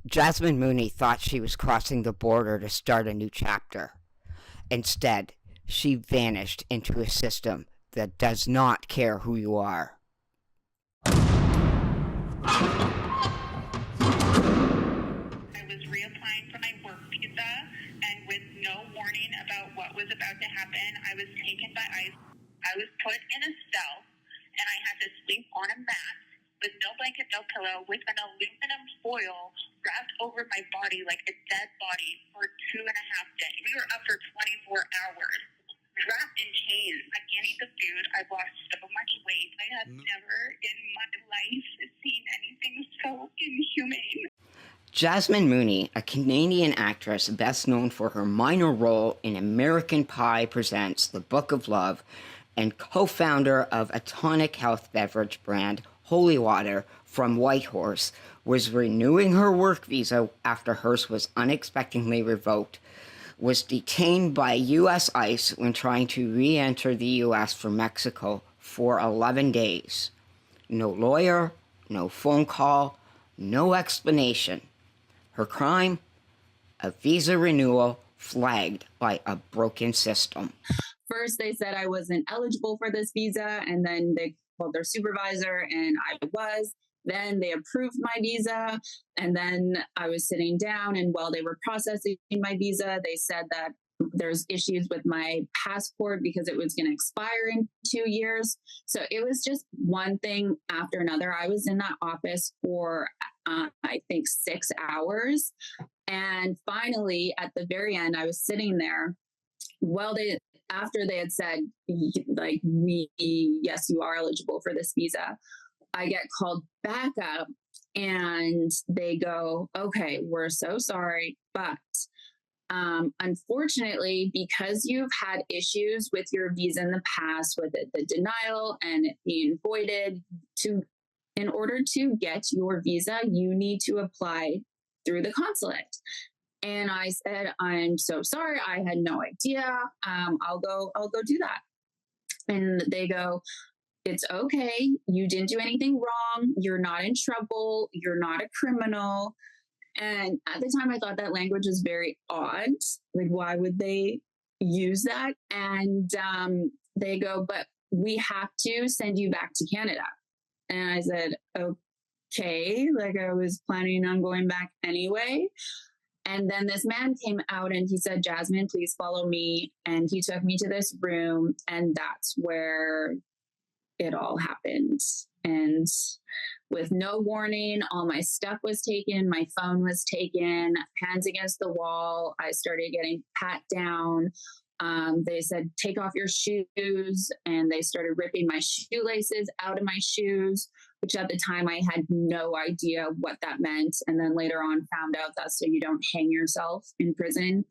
Jasmine Mooney thought she was crossing the border to start a new chapter. Instead, she vanished into a system that does not care who you are. I was reapplying for my work visa, and with no warning about what was about to happen, I was taken by ICE. I was put in a cell, and I had to sleep on a mat with no blanket, no pillow, with an aluminum foil wrapped over my body like a dead body for 2.5 days. We were up for 24 hours, wrapped in chains. I can't eat the food. I've lost so much weight. I have never in my life seen anything so inhumane. Jasmine Mooney, a Canadian actress best known for her minor role in American Pie Presents The Book of Love, and co-founder of a tonic health beverage brand, Holy Water, from Whitehorse, was renewing her work visa after hers was unexpectedly revoked, was detained by U.S. ICE when trying to re-enter the U.S. from Mexico for 11 days. No lawyer, no phone call, no explanation. Her crime? A visa renewal flagged by a broken system. First, they said I wasn't eligible for this visa, and then they called their supervisor, and I was. Then they approved my visa, and then I was sitting down, and while they were processing my visa, they said that there's issues with my passport because it was going to expire in 2 years. So it was just one thing after another. I was in that office for, I think, 6 hours. And finally, at the very end, I was sitting there. After they had said, like, yes, you are eligible for this visa, I get called back up and they go, okay, we're so sorry, but unfortunately, because you've had issues with your visa in the past, with the denial and it being voided, in order to get your visa, you need to apply through the consulate. And I said, I'm so sorry. I had no idea. I'll go do that. And they go, it's okay. You didn't do anything wrong. You're not in trouble. You're not a criminal. And at the time, I thought that language was very odd. Like, why would they use that? And they go, but we have to send you back to Canada. And I said, okay. Like, I was planning on going back anyway. And then this man came out and he said, Jasmine, please follow me. And he took me to this room. And that's where it all happened. And with no warning, all my stuff was taken. My phone was taken, hands against the wall. I started getting pat down. They said, take off your shoes. And they started ripping my shoelaces out of my shoes, which at the time I had no idea what that meant. And then later on found out that's so you don't hang yourself in prison.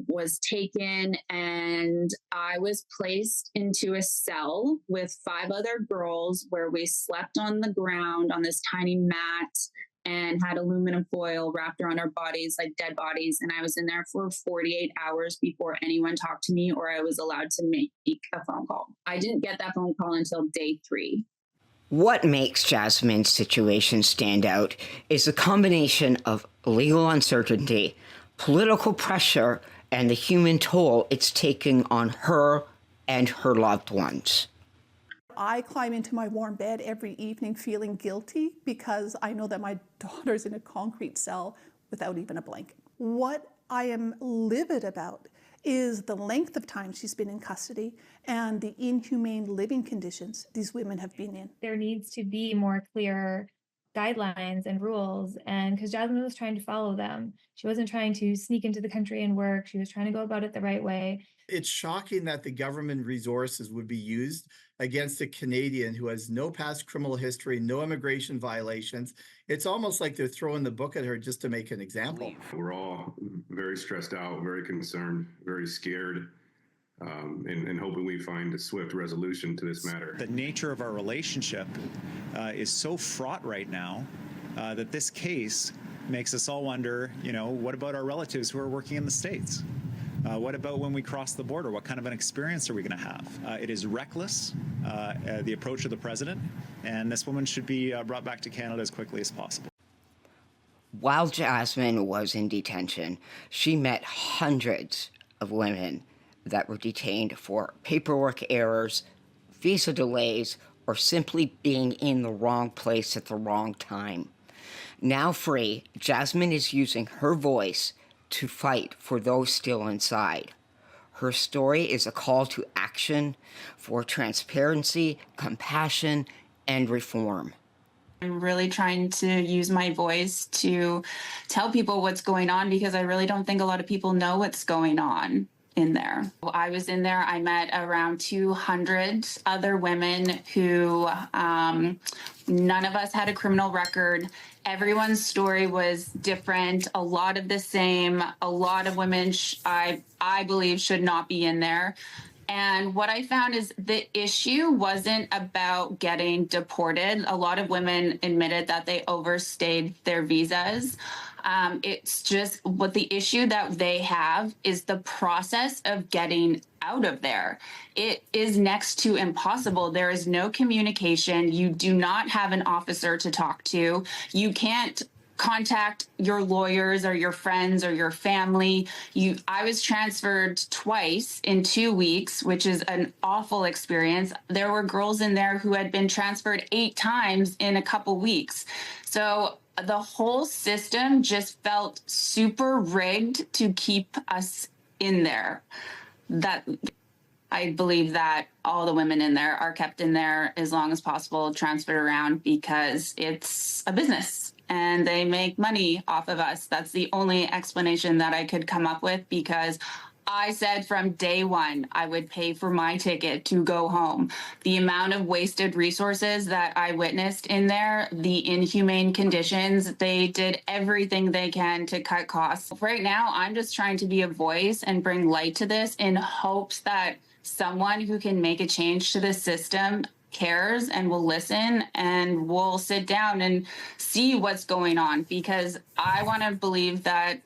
Was taken, and I was placed into a cell with 5 other girls where we slept on the ground on this tiny mat and had aluminum foil wrapped around our bodies like dead bodies. And I was in there for 48 hours before anyone talked to me or I was allowed to make a phone call. I didn't get that phone call until day 3. What makes Jasmine's situation stand out is a combination of legal uncertainty, political pressure, and the human toll it's taking on her and her loved ones. I climb into my warm bed every evening feeling guilty because I know that my daughter's in a concrete cell without even a blanket. What I am livid about is the length of time she's been in custody and the inhumane living conditions these women have been in. There needs to be more clear guidelines and rules, and because Jasmine was trying to follow them. She wasn't trying to sneak into the country and work. She was trying to go about it the right way. It's shocking that the government resources would be used against a Canadian who has no past criminal history, no immigration violations. It's almost like they're throwing the book at her just to make an example. We're all very stressed out, very concerned, very scared, and hoping we find a swift resolution to this matter. The nature of our relationship is so fraught right now that this case makes us all wonder, what about our relatives who are working in the States? What about when we cross the border? What kind of an experience are we going to have? It is reckless, the approach of the president, and this woman should be brought back to Canada as quickly as possible. While Jasmine was in detention, she met hundreds of women that were detained for paperwork errors, visa delays, or simply being in the wrong place at the wrong time. Now free, Jasmine is using her voice to fight for those still inside. Her story is a call to action for transparency, compassion, and reform. I'm really trying to use my voice to tell people what's going on, because I really don't think a lot of people know what's going on in there. I was in there, I met around 200 other women who none of us had a criminal record. Everyone's story was different, a lot of the same. A lot of women I believe should not be in there. And what I found is the issue wasn't about getting deported. A lot of women admitted that they overstayed their visas. It's just what the issue that they have is the process of getting out of there. It is next to impossible. There is no communication. You do not have an officer to talk to. You can't contact your lawyers or your friends or your family. I was transferred twice in 2 weeks, which is an awful experience. There were girls in there who had been transferred 8 times in a couple weeks. So the whole system just felt super rigged to keep us in there. That I believe that all the women in there are kept in there as long as possible, transferred around, because it's a business and they make money off of us. That's the only explanation that I could come up with, because I said from day one I would pay for my ticket to go home. The amount of wasted resources that I witnessed in there, the inhumane conditions, they did everything they can to cut costs. Right now, I'm just trying to be a voice and bring light to this in hopes that someone who can make a change to the system cares and will listen and will sit down and see what's going on, because I want to believe that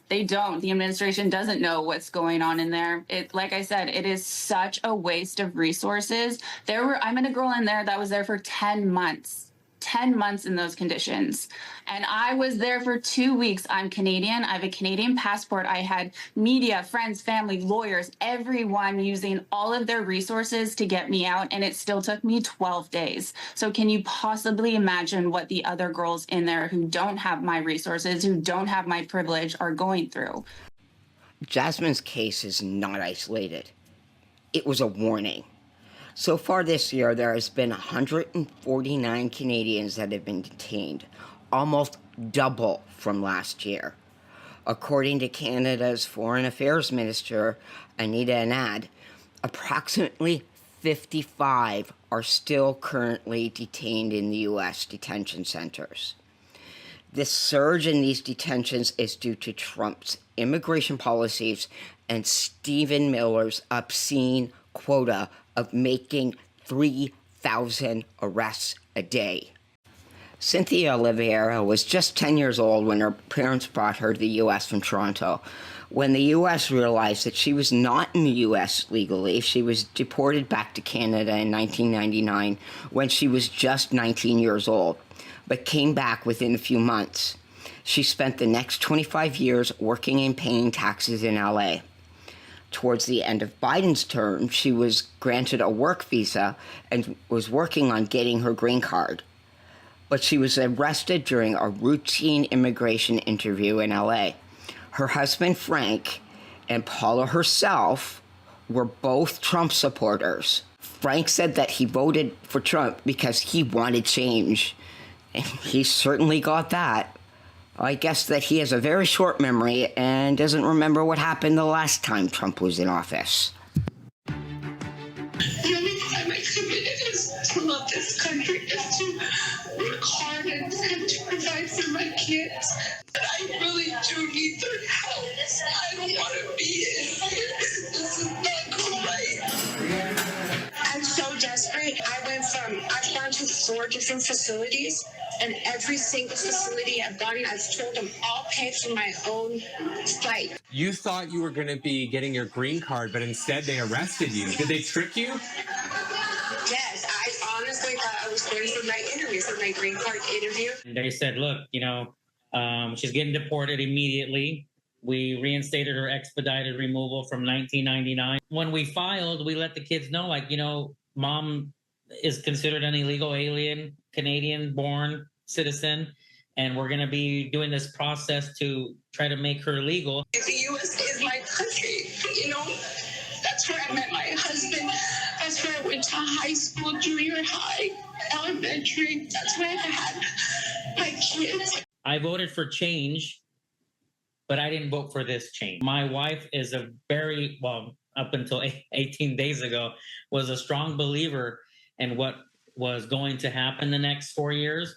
they don't. The administration doesn't know what's going on in there. Like I said, it is such a waste of resources. I met a girl in there that was there for 10 months. 10 months in those conditions. And I was there for 2 weeks. I'm Canadian. I have a Canadian passport. I had media, friends, family, lawyers, everyone using all of their resources to get me out. And it still took me 12 days. So can you possibly imagine what the other girls in there who don't have my resources, who don't have my privilege, are going through? Jasmine's case is not isolated. It was a warning. So far this year, there has been 149 Canadians that have been detained, almost double from last year. According to Canada's Foreign Affairs Minister, Anita Anand, approximately 55 are still currently detained in the U.S. detention centers. This surge in these detentions is due to Trump's immigration policies and Stephen Miller's obscene quota of making 3,000 arrests a day. Cynthia Oliveira was just 10 years old when her parents brought her to the U.S. from Toronto. When the U.S. realized that she was not in the U.S. legally, she was deported back to Canada in 1999 when she was just 19 years old, but came back within a few months. She spent the next 25 years working and paying taxes in L.A. Towards the end of Biden's term, she was granted a work visa and was working on getting her green card. But she was arrested during a routine immigration interview in LA. Her husband, Frank, and Paula herself were both Trump supporters. Frank said that he voted for Trump because he wanted change. And he certainly got that. I guess that he has a very short memory and doesn't remember what happened the last time Trump was in office. The only crime I committed is to love this country, is to work hard and to provide for my kids. But I really do need their help. I don't want to be in here. This is not right. I'm so desperate. I've gone to 4 different facilities, and every single facility I've gone in, I've told them I'll pay for my own flight. You thought you were going to be getting your green card, but instead they arrested you. Did they trick you? Yes, I honestly thought I was going for my interview, for my green card interview. They said, look, She's getting deported immediately. We reinstated her expedited removal from 1999. When we filed, we let the kids know, like, you know, mom is considered an illegal alien, Canadian-born citizen, and we're going to be doing this process to try to make her legal. The U.S. is my country, you know. That's where I met my husband. That's where I went to high school, junior high, elementary. That's where I had my kids. I voted for change, but I didn't vote for this change. My wife is a very, well, up until 18 days ago, was a strong believer in what was going to happen the next 4 years.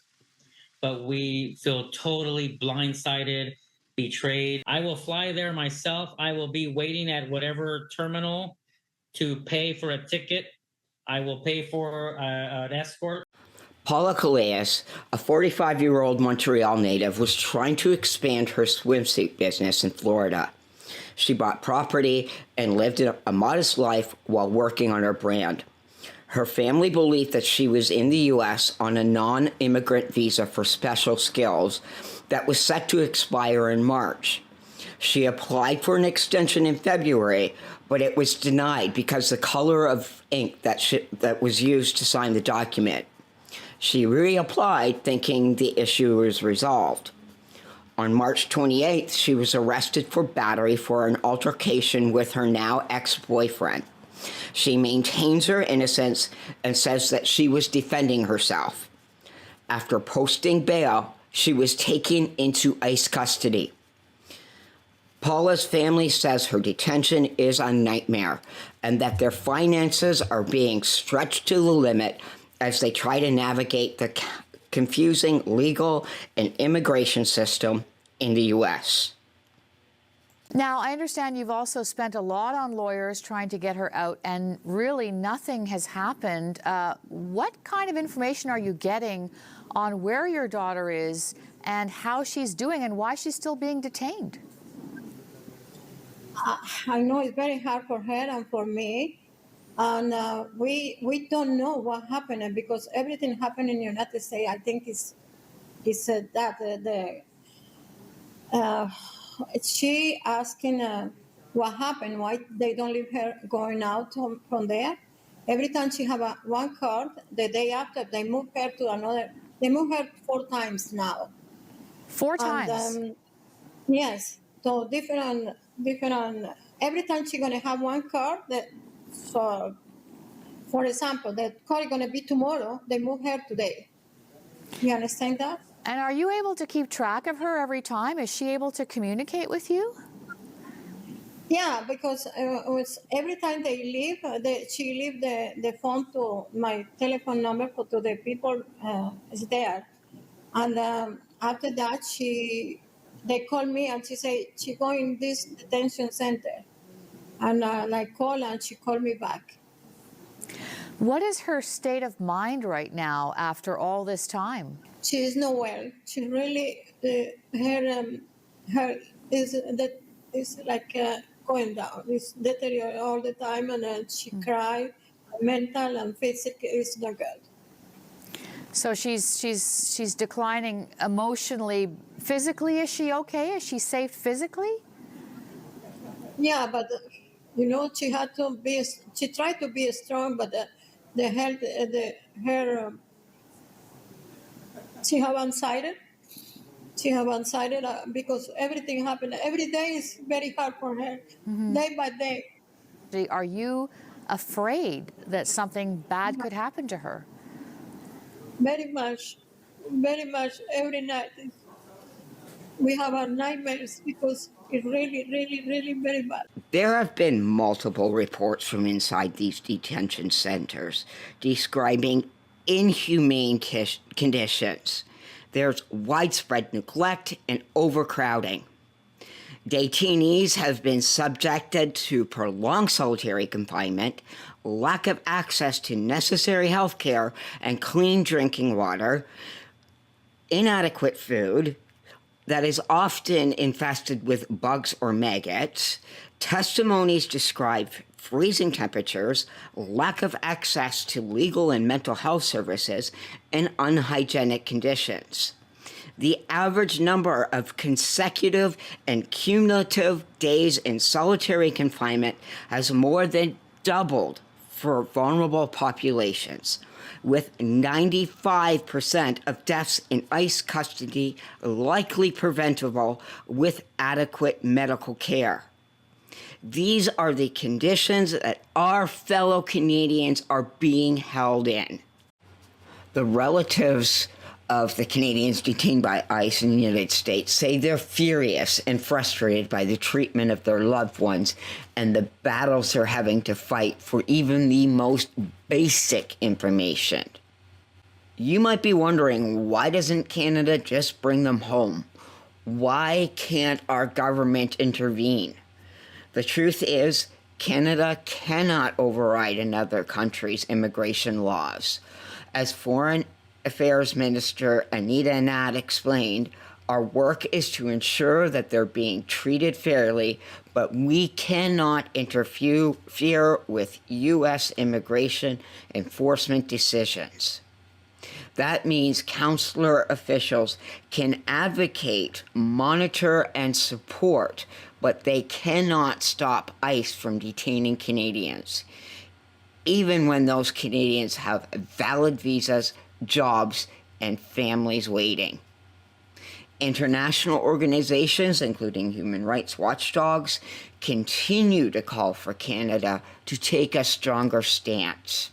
But we feel totally blindsided, betrayed. I will fly there myself. I will be waiting at whatever terminal to pay for a ticket. I will pay for an escort. Paula Calais, a 45-year-old Montreal native, was trying to expand her swimsuit business in Florida. She bought property and lived a modest life while working on her brand. Her family believed that she was in the U.S. on a non-immigrant visa for special skills that was set to expire in March. She applied for an extension in February, but it was denied because the color of ink that was used to sign the document. She reapplied thinking the issue was resolved. On March 28th, she was arrested for battery for an altercation with her now ex-boyfriend. She maintains her innocence and says that she was defending herself. After posting bail, she was taken into ICE custody. Paula's family says her detention is a nightmare and that their finances are being stretched to the limit as they try to navigate the confusing legal and immigration system in the U.S. Now, I understand you've also spent a lot on lawyers trying to get her out, and really nothing has happened. What kind of information are you getting on where your daughter is and how she's doing and why she's still being detained? I know it's very hard for her and for me. And we don't know what happened because everything happened in the United States. I think it's that she asking what happened, why they don't leave her going out from there. Every time she have one card, the day after they move her to another. They move her 4 times now. 4 times? And, yes, so different. Every time she's gonna have one card that. So, for example, the call is going to be tomorrow. They move her today. You understand that? And are you able to keep track of her every time? Is she able to communicate with you? Yeah, because every time they leave, she leave the phone to my telephone number to the people is there. And after that, they call me and she say she going this detention center. And I call and she called me back. What is her state of mind right now after all this time? She is not well. She really, her is like going down. It's deteriorating all the time, and she cry. Mental and physical is not good. So she's declining emotionally. Physically, is she okay? Is she safe physically? Yeah, but you know, she had to be. She tried to be strong, but the health, she have anxiety. She have anxiety because everything happened. Every day is very hard for her, day by day. Are you afraid that something bad could happen to her? Very much, every night. We have our nightmares because it's really, really, really very bad. There have been multiple reports from inside these detention centers describing inhumane conditions. There's widespread neglect and overcrowding. Detainees have been subjected to prolonged solitary confinement, lack of access to necessary health care and clean drinking water, inadequate food that is often infested with bugs or maggots. Testimonies describe freezing temperatures, lack of access to legal and mental health services, and unhygienic conditions. The average number of consecutive and cumulative days in solitary confinement has more than doubled for vulnerable populations, with 95% of deaths in ICE custody likely preventable with adequate medical care. These are the conditions that our fellow Canadians are being held in. The relatives of the Canadians detained by ICE in the United States say they're furious and frustrated by the treatment of their loved ones and the battles they're having to fight for even the most basic information. You might be wondering, why doesn't Canada just bring them home? Why can't our government intervene? The truth is, Canada cannot override another country's immigration laws. As Foreign Affairs Minister Anita Anand explained, our work is to ensure that they're being treated fairly, but we cannot interfere with U.S. immigration enforcement decisions. That means consular officials can advocate, monitor, and support, but they cannot stop ICE from detaining Canadians, even when those Canadians have valid visas, jobs, and families waiting. International organizations, including human rights watchdogs, continue to call for Canada to take a stronger stance.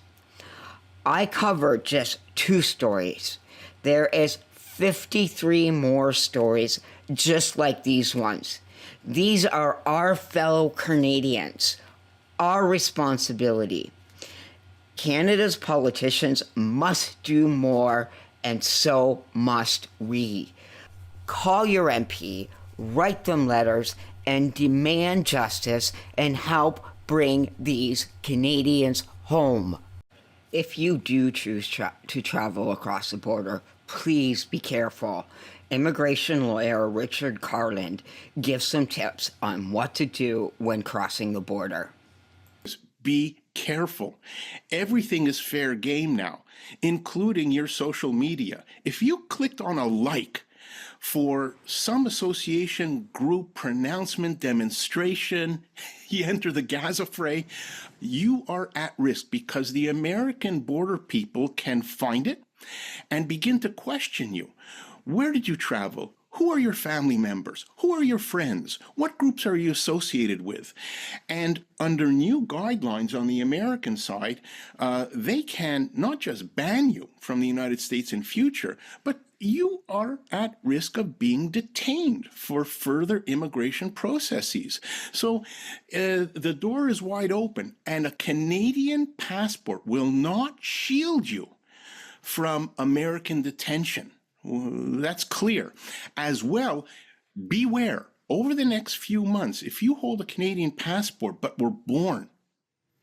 I covered just 2 stories. There is 53 more stories just like these ones. These are our fellow Canadians, our responsibility. Canada's politicians must do more, and so must we. Call your MP, write them letters, and demand justice and help bring these Canadians home. If you do choose to travel across the border, please be careful. Immigration lawyer Richard Carland gives some tips on what to do when crossing the border. Be careful. Everything is fair game now, including your social media. If you clicked on a like for some association, group, pronouncement, demonstration, you enter the Gaza fray, you are at risk because the American border people can find it and begin to question you. Where did you travel? Who are your family members? Who are your friends? What groups are you associated with? And under new guidelines on the American side, they can not just ban you from the United States in future, but you are at risk of being detained for further immigration processes. So the door is wide open, and a Canadian passport will not shield you from American detention. That's clear. As well, beware, over the next few months, if you hold a Canadian passport but were born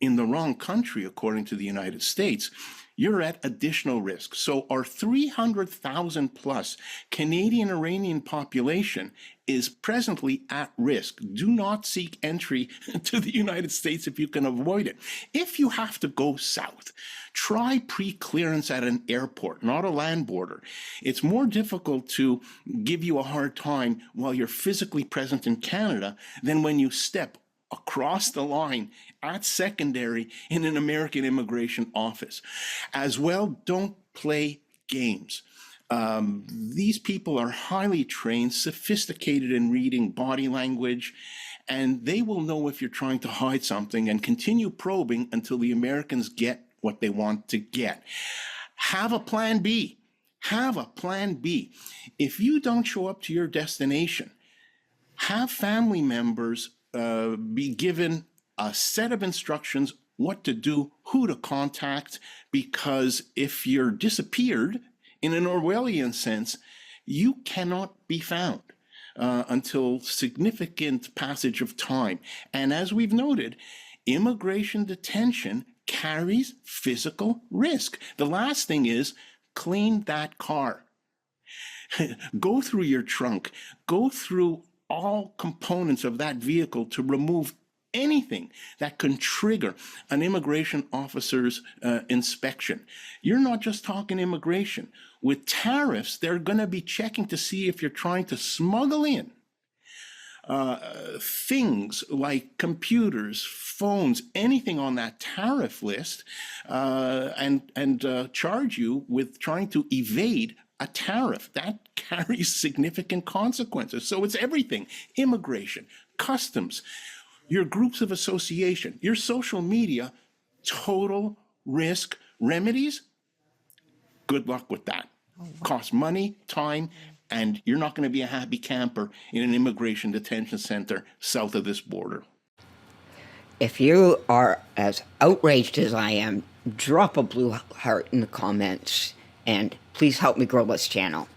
in the wrong country, according to the United States, you're at additional risk. So our 300,000 plus Canadian Iranian population is presently at risk. Do not seek entry to the United States if you can avoid it. If you have to go south, try pre-clearance at an airport, not a land border. It's more difficult to give you a hard time while you're physically present in Canada than when you step across the line at secondary in an American immigration office. As well, don't play games. These people are highly trained, sophisticated in reading body language, and they will know if you're trying to hide something and continue probing until the Americans get what they want to get. Have a plan B. Have a plan B. If you don't show up to your destination, have family members be given a set of instructions what to do, who to contact, because if you're disappeared in an Orwellian sense, you cannot be found until significant passage of time. And as we've noted, immigration detention carries physical risk. The last thing is clean that car. Go through your trunk, go through all components of that vehicle to remove anything that can trigger an immigration officer's inspection. You're not just talking immigration. With tariffs, they're going to be checking to see if you're trying to smuggle in things like computers, phones, anything on that tariff list, and charge you with trying to evade a tariff. That carries significant consequences. So it's everything: immigration, customs, your groups of association, your social media, total risk remedies. Good luck with that. Costs money, time, and you're not going to be a happy camper in an immigration detention center south of this border. If you are as outraged as I am, drop a blue heart in the comments, and please help me grow this channel.